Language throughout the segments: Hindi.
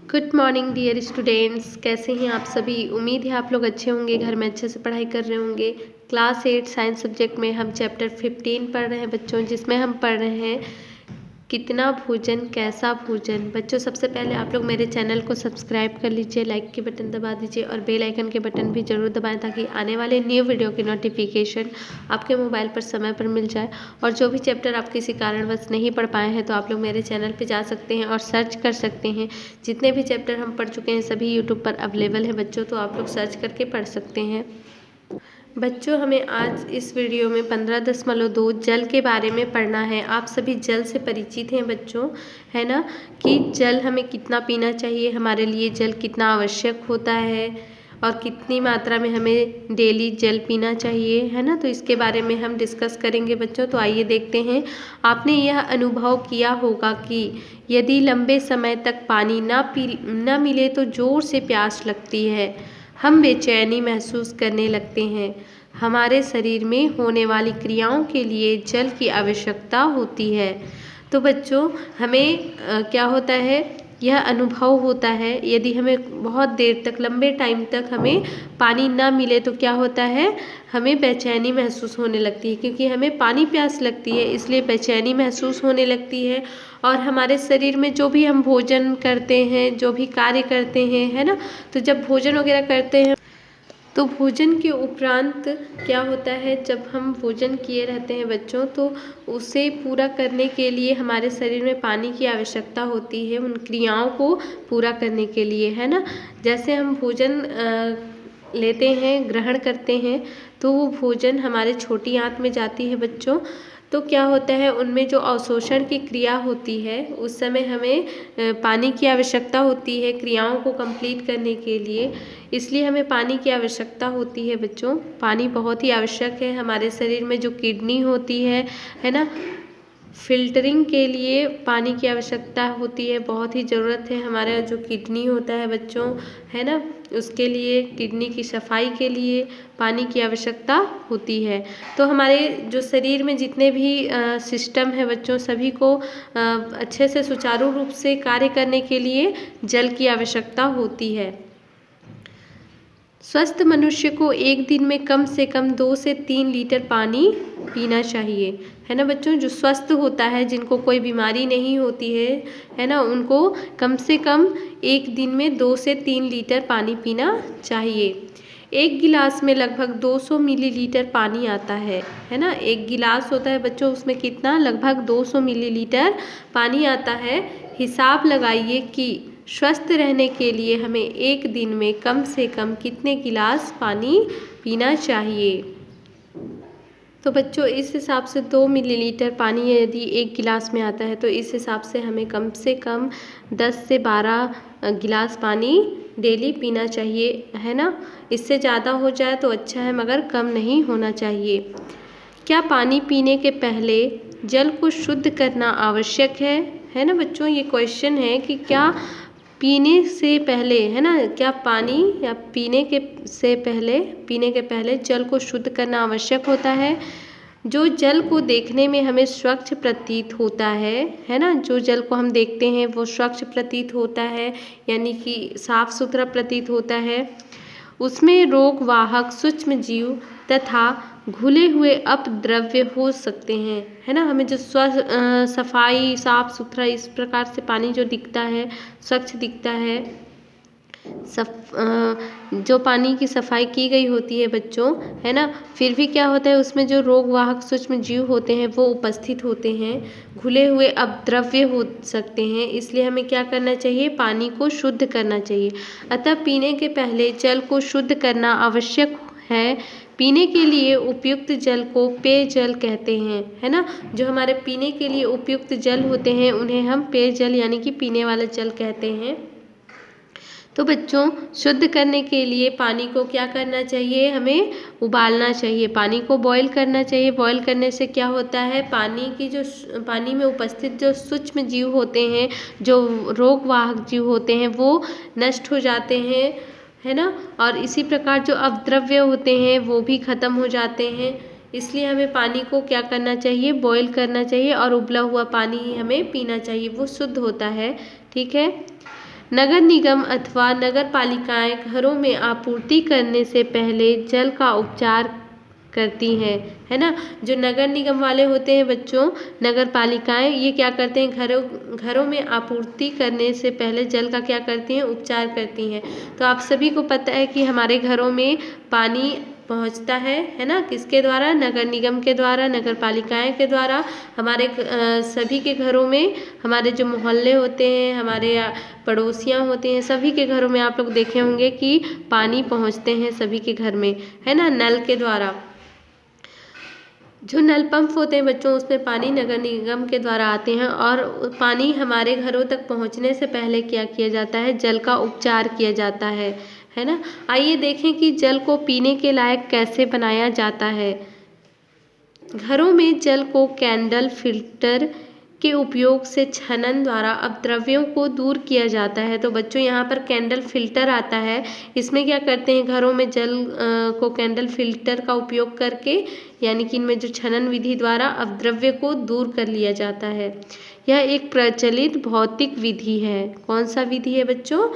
गुड मॉर्निंग डियर स्टूडेंट्स, कैसे हैं आप सभी। उम्मीद है आप लोग अच्छे होंगे, घर में अच्छे से पढ़ाई कर रहे होंगे। क्लास 8 साइंस सब्जेक्ट में हम चैप्टर 15 पढ़ रहे हैं बच्चों, जिसमें हम पढ़ रहे हैं कितना भोजन कैसा भोजन। बच्चों सबसे पहले आप लोग मेरे चैनल को सब्सक्राइब कर लीजिए, लाइक के बटन दबा दीजिए और बेल आइकन के बटन भी ज़रूर दबाएं ताकि आने वाले न्यू वीडियो की नोटिफिकेशन आपके मोबाइल पर समय पर मिल जाए। और जो भी चैप्टर आप किसी कारणवश नहीं पढ़ पाए हैं तो आप लोग मेरे चैनल पे जा सकते हैं और सर्च कर सकते हैं। जितने भी चैप्टर हम पढ़ चुके हैं सभी यूट्यूब पर अवेलेबल है बच्चों, तो आप लोग सर्च करके पढ़ सकते हैं। बच्चों हमें आज इस वीडियो में 15.2 जल के बारे में पढ़ना है। आप सभी जल से परिचित हैं बच्चों, है ना, कि जल हमें कितना पीना चाहिए, हमारे लिए जल कितना आवश्यक होता है और कितनी मात्रा में हमें डेली जल पीना चाहिए, है ना। तो इसके बारे में हम डिस्कस करेंगे बच्चों। तो आइए देखते हैं। आपने यह अनुभव किया होगा कि यदि लंबे समय तक पानी ना मिले तो ज़ोर से प्यास लगती है, हम बेचैनी महसूस करने लगते हैं। हमारे शरीर में होने वाली क्रियाओं के लिए जल की आवश्यकता होती है। तो बच्चों हमें क्या होता है, यह अनुभव होता है यदि हमें बहुत देर तक लंबे टाइम तक हमें पानी ना मिले तो क्या होता है, हमें बेचैनी महसूस होने लगती है, क्योंकि हमें पानी प्यास लगती है इसलिए बेचैनी महसूस होने लगती है। और हमारे शरीर में जो भी हम भोजन करते हैं, जो भी कार्य करते हैं, है ना, तो जब भोजन वगैरह करते हैं तो भोजन के उपरांत क्या होता है, जब हम भोजन किए रहते हैं बच्चों तो उसे पूरा करने के लिए हमारे शरीर में पानी की आवश्यकता होती है, उन क्रियाओं को पूरा करने के लिए, है ना। जैसे हम भोजन लेते हैं, ग्रहण करते हैं, तो वो भोजन हमारे छोटी आंत में जाती है बच्चों। तो क्या होता है, उनमें जो अवशोषण की क्रिया होती है उस समय हमें पानी की आवश्यकता होती है क्रियाओं को कंप्लीट करने के लिए, इसलिए हमें पानी की आवश्यकता होती है बच्चों। पानी बहुत ही आवश्यक है हमारे शरीर में। जो किडनी होती है ना, फिल्टरिंग के लिए पानी की आवश्यकता होती है, बहुत ही ज़रूरत है। हमारा जो किडनी होता है बच्चों, है ना, उसके लिए, किडनी की सफाई के लिए पानी की आवश्यकता होती है। तो हमारे जो शरीर में जितने भी सिस्टम है बच्चों, सभी को अच्छे से सुचारू रूप से कार्य करने के लिए जल की आवश्यकता होती है। स्वस्थ मनुष्य को एक दिन में कम से कम 2 से 3 लीटर पानी पीना चाहिए, है ना बच्चों। जो स्वस्थ होता है, जिनको कोई बीमारी नहीं होती है ना, उनको कम से कम एक दिन में 2 से 3 लीटर पानी पीना चाहिए। एक गिलास में लगभग 200 मिलीलीटर पानी आता है ना। एक गिलास होता है बच्चों, उसमें कितना, लगभग 200 मिलीलीटर पानी आता है। हिसाब लगाइए कि स्वस्थ रहने के लिए हमें एक दिन में कम से कम कितने गिलास पानी पीना चाहिए। तो बच्चों इस हिसाब से 2 मिलीलीटर पानी यदि एक गिलास में आता है तो इस हिसाब से हमें कम से कम 10 से 12 गिलास पानी डेली पीना चाहिए, है ना। इससे ज़्यादा हो जाए तो अच्छा है, मगर कम नहीं होना चाहिए। क्या पानी पीने के पहले जल को शुद्ध करना आवश्यक है ना बच्चों। ये क्वेश्चन है कि क्या पीने से पहले, है ना, क्या पानी या पीने के पहले जल को शुद्ध करना आवश्यक होता है। जो जल को देखने में हमें स्वच्छ प्रतीत होता है ना, जो जल को हम देखते हैं वो स्वच्छ प्रतीत होता है, यानी कि साफ सुथरा प्रतीत होता है। उसमें रोग वाहक सूक्ष्म जीव तथा घुले हुए अपद्रव्य हो सकते हैं, है ना। हमें जो सफाई, साफ सुथरा इस प्रकार से पानी जो दिखता है, स्वच्छ दिखता है, जो पानी की सफाई की गई होती है बच्चों, है ना, फिर भी क्या होता है, उसमें जो रोग वाहक सूक्ष्म जीव होते हैं वो उपस्थित होते हैं, घुले हुए अपद्रव्य हो सकते हैं। इसलिए हमें क्या करना चाहिए, पानी को शुद्ध करना चाहिए। अतः पीने के पहले जल को शुद्ध करना आवश्यक है। पीने के लिए उपयुक्त जल को पेयजल कहते हैं, है ना। जो हमारे पीने के लिए उपयुक्त जल होते हैं उन्हें हम पेयजल यानी कि पीने वाला जल कहते हैं। तो बच्चों शुद्ध करने के लिए पानी को क्या करना चाहिए, हमें उबालना चाहिए, पानी को बॉईल करना चाहिए। बॉईल करने से क्या होता है, पानी में उपस्थित जो सूक्ष्म जीव होते हैं, जो रोग वाहक जीव होते हैं वो नष्ट हो जाते हैं, है ना। और इसी प्रकार जो अपद्रव्य होते हैं वो भी खत्म हो जाते हैं। इसलिए हमें पानी को क्या करना चाहिए, बॉईल करना चाहिए और उबला हुआ पानी ही हमें पीना चाहिए, वो शुद्ध होता है, ठीक है। नगर निगम अथवा नगर पालिकाएं घरों में आपूर्ति करने से पहले जल का उपचार करती हैं, है ना। जो नगर निगम वाले होते हैं बच्चों, नगर पालिकाएं, ये क्या करते हैं, घरों में आपूर्ति करने से पहले जल का क्या करती हैं, उपचार करती हैं। तो आप सभी को पता है कि हमारे घरों में पानी पहुंचता है ना, किसके द्वारा, नगर निगम के द्वारा, नगर पालिकाएं के द्वारा। हमारे सभी के घरों में, हमारे जो मोहल्ले होते हैं, हमारे पड़ोसियाँ होते हैं, सभी के घरों में आप लोग देखे होंगे कि पानी पहुंचते हैं सभी के घर में, है ना, नल के द्वारा। जो नल पंप होते हैं बच्चों, उसमें पानी नगर निगम के द्वारा आते हैं और पानी हमारे घरों तक पहुंचने से पहले क्या किया जाता है, जल का उपचार किया जाता है ना। आइए देखें कि जल को पीने के लायक कैसे बनाया जाता है। घरों में जल को कैंडल फिल्टर के उपयोग से छनन द्वारा अपद्रव्यों को दूर किया जाता है। तो बच्चों यहाँ पर कैंडल फिल्टर आता है, इसमें क्या करते हैं, घरों में जल को कैंडल फिल्टर का उपयोग करके, यानी कि इनमें जो छनन विधि द्वारा अपद्रव्य को दूर कर लिया जाता है। यह एक प्रचलित भौतिक विधि है। कौन सा विधि है बच्चों,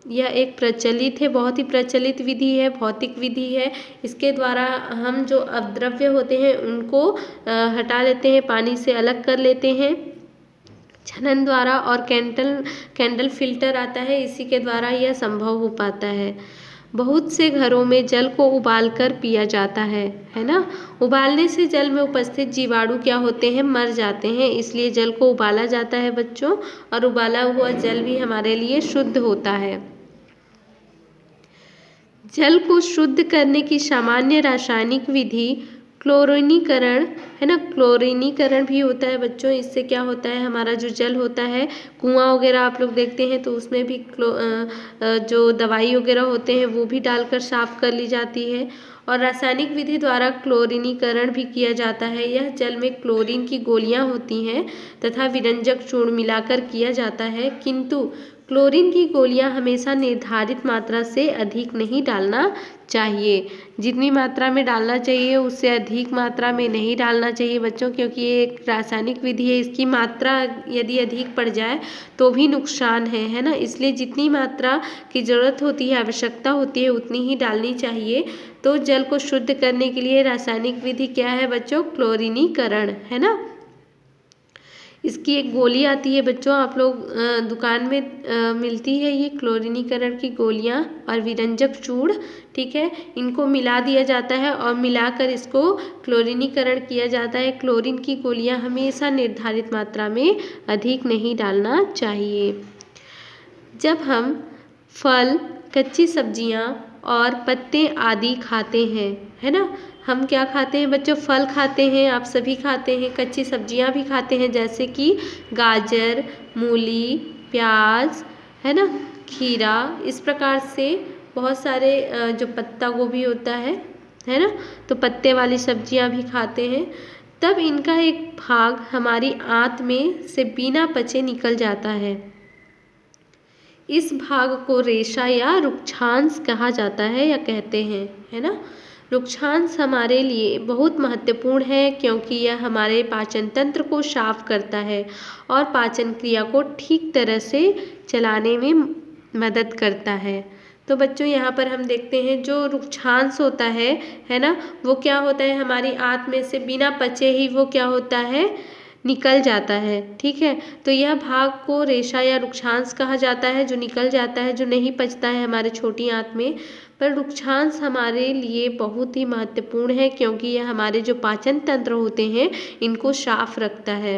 यह एक प्रचलित है, बहुत ही प्रचलित विधि है, भौतिक विधि है। इसके द्वारा हम जो अपद्रव्य होते हैं उनको हटा लेते हैं, पानी से अलग कर लेते हैं छनन द्वारा, और कैंडल फिल्टर आता है, इसी के द्वारा यह संभव हो पाता है। बहुत से घरों में जल को उबालकर पिया जाता है ना। उबालने से जल में उपस्थित जीवाणु क्या होते हैं, मर जाते हैं, इसलिए जल को उबाला जाता है बच्चों, और उबाला हुआ जल भी हमारे लिए शुद्ध होता है। जल को शुद्ध करने की सामान्य रासायनिक विधि क्लोरीनीकरण, है ना, क्लोरीनीकरण भी होता है बच्चों। इससे क्या होता है, हमारा जो जल होता है, कुआं वगैरह आप लोग देखते हैं तो उसमें भी जो दवाई वगैरह होते हैं वो भी डालकर साफ कर ली जाती है। और रासायनिक विधि द्वारा क्लोरीनीकरण भी किया जाता है। यह जल में क्लोरीन की गोलियां होती हैं तथा विरंजक चूर्ण मिलाकर किया जाता है, किंतु क्लोरीन की गोलियां हमेशा निर्धारित मात्रा से अधिक नहीं डालना चाहिए। जितनी मात्रा में डालना चाहिए उससे अधिक मात्रा में नहीं डालना चाहिए बच्चों, क्योंकि ये एक रासायनिक विधि है, इसकी मात्रा यदि अधिक पड़ जाए तो भी नुकसान है ना। इसलिए जितनी मात्रा की ज़रूरत होती है, आवश्यकता होती है, उतनी ही डालनी चाहिए। तो जल को शुद्ध करने के लिए रासायनिक विधि क्या है बच्चों, क्लोरीनीकरण, है ना। इसकी एक गोली आती है बच्चों, आप लोग दुकान में मिलती है ये क्लोरीनीकरण की गोलियां और विरंजक चूर्ण, ठीक है, इनको मिला दिया जाता है और मिलाकर इसको क्लोरीनीकरण किया जाता है। क्लोरीन की गोलियां हमेशा निर्धारित मात्रा में अधिक नहीं डालना चाहिए। जब हम फल, कच्ची सब्जियां और पत्ते आदि खाते हैं, है ना, हम क्या खाते हैं बच्चों, फल खाते हैं, आप सभी खाते हैं, कच्ची सब्जियां भी खाते हैं, जैसे कि गाजर, मूली, प्याज, है ना, खीरा, इस प्रकार से बहुत सारे जो पत्ता गोभी होता है ना, तो पत्ते वाली सब्जियां भी खाते हैं। तब इनका एक भाग हमारी आंत में से बिना पचे निकल जाता है। इस भाग को रेशा या रुक्षांश कहा जाता है या कहते हैं, है ना। रुक्षांश हमारे लिए बहुत महत्वपूर्ण है क्योंकि यह हमारे पाचन तंत्र को साफ करता है और पाचन क्रिया को ठीक तरह से चलाने में मदद करता है। तो बच्चों यहाँ पर हम देखते हैं जो रुक्षांश होता है ना, वो क्या होता है, हमारी आंत में से बिना पचे ही वो क्या होता है, निकल जाता है, ठीक है। तो यह भाग को रेशा या रुक्षांश कहा जाता है, जो निकल जाता है, जो नहीं पचता है हमारे छोटी आंत में। पर रुक्षांश हमारे लिए बहुत ही महत्वपूर्ण है क्योंकि यह हमारे जो पाचन तंत्र होते हैं इनको साफ रखता है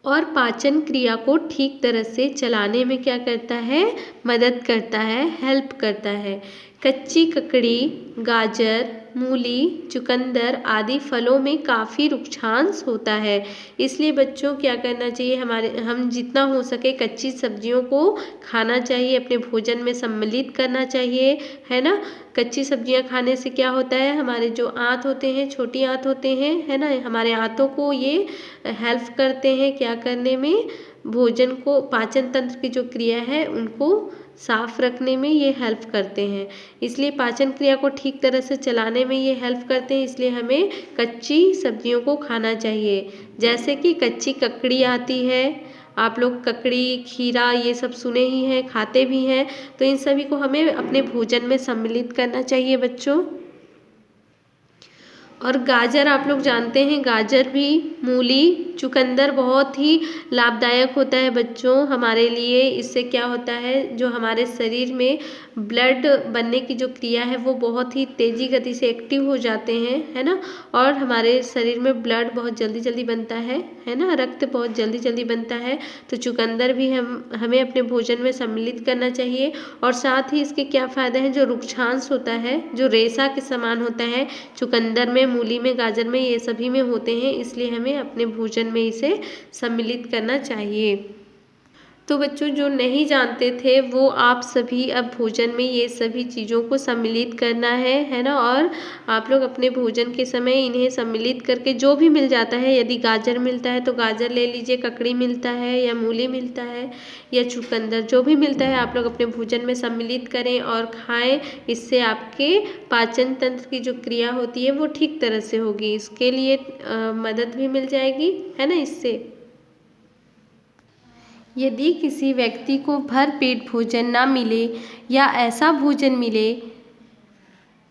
और पाचन क्रिया को ठीक तरह से चलाने में क्या करता है, मदद करता है, हेल्प करता है। कच्ची ककड़ी, गाजर, मूली, चुकंदर आदि फलों में काफ़ी रुक्षांश होता है, इसलिए बच्चों क्या करना चाहिए, हम जितना हो सके कच्ची सब्जियों को खाना चाहिए, अपने भोजन में सम्मिलित करना चाहिए, है ना। कच्ची सब्जियां खाने से क्या होता है, हमारे जो आंत होते हैं, छोटी आंत होते हैं, है ना, हमारे आंतों को ये हेल्प करते हैं क्या करने में, भोजन को, पाचन तंत्र की जो क्रिया है उनको साफ रखने में ये हेल्प करते हैं। इसलिए पाचन क्रिया को ठीक तरह से चलाने में ये हेल्प करते हैं, इसलिए हमें कच्ची सब्जियों को खाना चाहिए। जैसे कि कच्ची ककड़ी आती है, आप लोग ककड़ी, खीरा ये सब सुने ही हैं, खाते भी हैं। तो इन सभी को हमें अपने भोजन में सम्मिलित करना चाहिए बच्चों। और गाजर आप लोग जानते हैं, गाजर भी, मूली, चुकंदर बहुत ही लाभदायक होता है बच्चों हमारे लिए। इससे क्या होता है, जो हमारे शरीर में ब्लड बनने की जो क्रिया है वो बहुत ही तेज़ी गति से एक्टिव हो जाते हैं, है ना। और हमारे शरीर में ब्लड बहुत जल्दी जल्दी बनता है ना, रक्त बहुत जल्दी जल्दी बनता है। तो चुकंदर भी हमें अपने भोजन में सम्मिलित करना चाहिए। और साथ ही इसके क्या फ़ायदे हैं, जो रुक्षांश होता है, जो रेशा के समान होता है, चुकंदर में, मूली में, गाजर में, ये सभी में होते हैं। इसलिए हमें अपने भोजन में इसे सम्मिलित करना चाहिए। तो बच्चों जो नहीं जानते थे वो आप सभी अब भोजन में ये सभी चीज़ों को सम्मिलित करना है ना। और आप लोग अपने भोजन के समय इन्हें सम्मिलित करके, जो भी मिल जाता है, यदि गाजर मिलता है तो गाजर ले लीजिए, ककड़ी मिलता है या मूली मिलता है या चुकंदर, जो भी मिलता है आप लोग अपने भोजन में सम्मिलित करें और खाएं। इससे आपके पाचन तंत्र की जो क्रिया होती है वो ठीक तरह से होगी, इसके लिए मदद भी मिल जाएगी, है ना। इससे यदि किसी व्यक्ति को भरपेट भोजन ना मिले या ऐसा भोजन मिले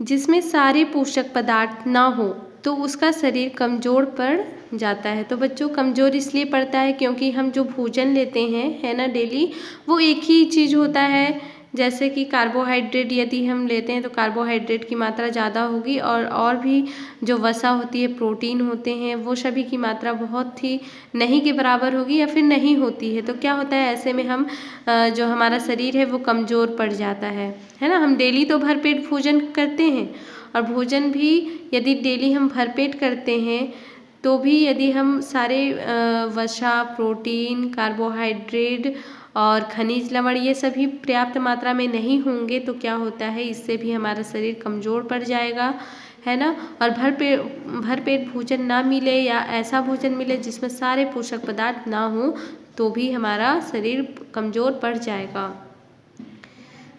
जिसमें सारे पोषक पदार्थ ना हो तो उसका शरीर कमज़ोर पड़ जाता है। तो बच्चों कमज़ोर इसलिए पड़ता है क्योंकि हम जो भोजन लेते हैं, है ना, डेली, वो एक ही चीज़ होता है। जैसे कि कार्बोहाइड्रेट यदि हम लेते हैं तो कार्बोहाइड्रेट की मात्रा ज़्यादा होगी, और भी जो वसा होती है, प्रोटीन होते हैं, वो सभी की मात्रा बहुत ही नहीं के बराबर होगी या फिर नहीं होती है। तो क्या होता है, ऐसे में हम जो हमारा शरीर है वो कमज़ोर पड़ जाता है ना। हम डेली तो भरपेट भोजन करते हैं, और भोजन भी यदि डेली हम भरपेट करते हैं तो भी यदि हम सारे वसा, प्रोटीन, कार्बोहाइड्रेट और खनिज लवण ये सभी पर्याप्त मात्रा में नहीं होंगे तो क्या होता है, इससे भी हमारा शरीर कमज़ोर पड़ जाएगा, है ना। और भरपेट भोजन ना मिले या ऐसा भोजन मिले जिसमें सारे पोषक पदार्थ ना हो तो भी हमारा शरीर कमज़ोर पड़ जाएगा।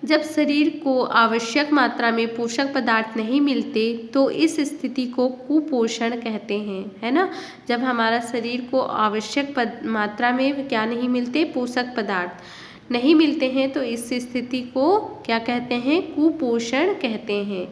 जब शरीर को आवश्यक मात्रा में पोषक पदार्थ नहीं मिलते तो इस स्थिति को कुपोषण कहते हैं, है ना। जब हमारा शरीर को आवश्यक मात्रा में क्या नहीं मिलते, पोषक पदार्थ नहीं मिलते हैं, तो इस स्थिति को क्या कहते हैं, कुपोषण कहते हैं,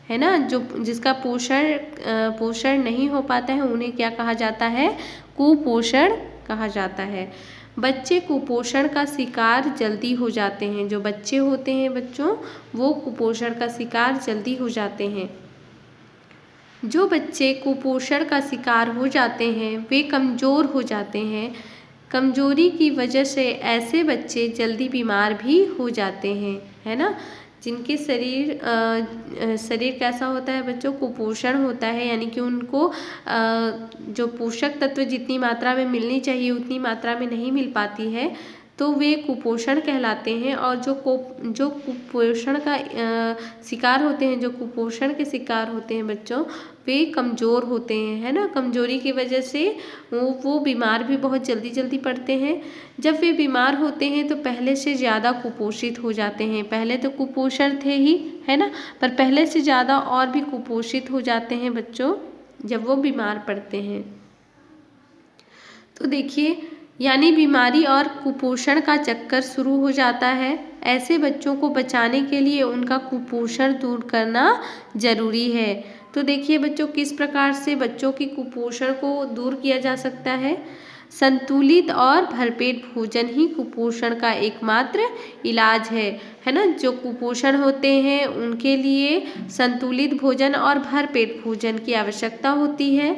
है ना। जो जिसका पोषण नहीं हो पाता है उन्हें क्या कहा जाता है, कुपोषण कहा जाता है। बच्चे कुपोषण का शिकार जल्दी हो जाते हैं। जो बच्चे होते हैं बच्चों, वो कुपोषण का शिकार जल्दी हो जाते हैं। जो बच्चे कुपोषण का शिकार हो जाते हैं वे कमज़ोर हो जाते हैं। कमज़ोरी की वजह से ऐसे बच्चे जल्दी बीमार भी हो जाते हैं, है ना। जिनके शरीर कैसा होता है बच्चों, कुपोषण होता है, यानी कि उनको जो पोषक तत्व जितनी मात्रा में मिलनी चाहिए उतनी मात्रा में नहीं मिल पाती है, तो वे कुपोषण कहलाते हैं। और जो कुपोषण का शिकार होते हैं, जो कुपोषण के शिकार होते हैं बच्चों, वे कमज़ोर होते हैं, है ना। कमज़ोरी की वजह से वो बीमार भी बहुत जल्दी जल्दी पड़ते हैं। जब वे बीमार होते हैं तो पहले से ज़्यादा कुपोषित हो जाते हैं। पहले तो कुपोषण थे ही, है ना, पर पहले से ज़्यादा और भी कुपोषित हो जाते हैं बच्चों जब वो बीमार पड़ते हैं। तो देखिए, यानी बीमारी और कुपोषण का चक्कर शुरू हो जाता है। ऐसे बच्चों को बचाने के लिए उनका कुपोषण दूर करना जरूरी है। तो देखिए बच्चों, किस प्रकार से बच्चों की कुपोषण को दूर किया जा सकता है। संतुलित और भरपेट भोजन ही कुपोषण का एकमात्र इलाज है ना। जो कुपोषण होते हैं उनके लिए संतुलित भोजन और भरपेट भोजन की आवश्यकता होती है,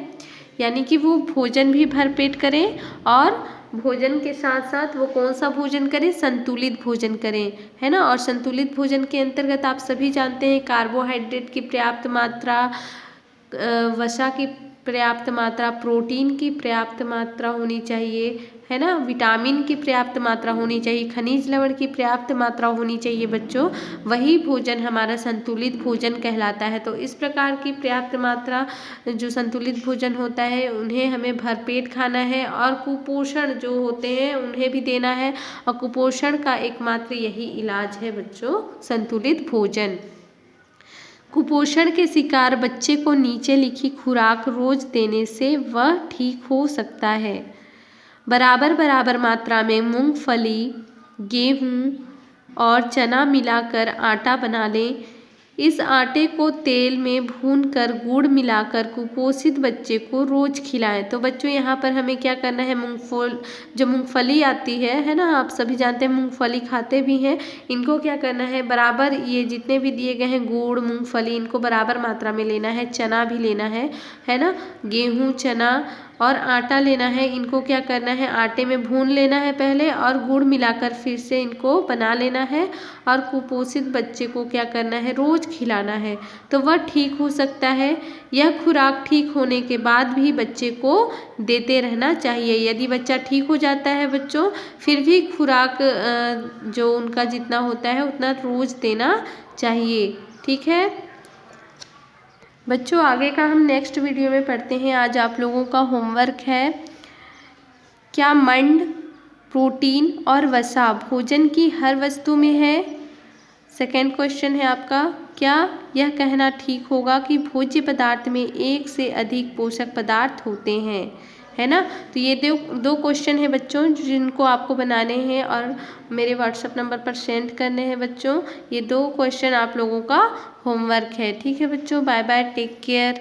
यानी कि वो भोजन भी भरपेट करें और भोजन के साथ साथ वो कौन सा भोजन करें, संतुलित भोजन करें, है ना। और संतुलित भोजन के अंतर्गत आप सभी जानते हैं कार्बोहाइड्रेट की पर्याप्त मात्रा, वसा की पर्याप्त मात्रा, प्रोटीन की पर्याप्त मात्रा होनी चाहिए, है ना, विटामिन की पर्याप्त मात्रा होनी चाहिए, खनिज लवण की पर्याप्त मात्रा होनी चाहिए बच्चों। वही भोजन हमारा संतुलित भोजन कहलाता है। तो इस प्रकार की पर्याप्त मात्रा जो संतुलित भोजन होता है उन्हें हमें भरपेट खाना है, और कुपोषण जो होते हैं उन्हें भी देना है। और कुपोषण का एकमात्र यही इलाज है बच्चों, संतुलित भोजन। कुपोषण के शिकार बच्चे को नीचे लिखी खुराक रोज देने से वह ठीक हो सकता है। बराबर बराबर मात्रा में मूंगफली, गेहूँ और चना मिलाकर आटा बना लें। इस आटे को तेल में भूनकर गुड़ मिलाकर कुपोषित बच्चे को रोज खिलाएं। तो बच्चों यहाँ पर हमें क्या करना है, जो मूंगफली आती है ना, आप सभी जानते हैं मूंगफली खाते भी हैं। इनको क्या करना है, बराबर ये जितने भी दिए गए हैं गुड़ मूंगफली, इनको बराबर मात्रा में लेना है। चना भी लेना है ना, गेहूँ चना और आटा लेना है। इनको क्या करना है, आटे में भून लेना है पहले और गुड़ मिलाकर फिर से इनको बना लेना है और कुपोषित बच्चे को क्या करना है, रोज खिलाना है। तो वह ठीक हो सकता है। यह खुराक ठीक होने के बाद भी बच्चे को देते रहना चाहिए। यदि बच्चा ठीक हो जाता है बच्चों, फिर भी खुराक जो उनका जितना होता है उतना रोज देना चाहिए। ठीक है बच्चों, आगे का हम नेक्स्ट वीडियो में पढ़ते हैं। आज आप लोगों का होमवर्क है, क्या मंड, प्रोटीन और वसा भोजन की हर वस्तु में है। सेकेंड क्वेश्चन है आपका, क्या यह कहना ठीक होगा कि भोज्य पदार्थ में एक से अधिक पोषक पदार्थ होते हैं, है ना। तो ये दो क्वेश्चन है बच्चों जिनको आपको बनाने हैं और मेरे व्हाट्सएप नंबर पर सेंड करने हैं बच्चों। ये 2 क्वेश्चन आप लोगों का होमवर्क है। ठीक है बच्चों, बाय बाय, टेक केयर।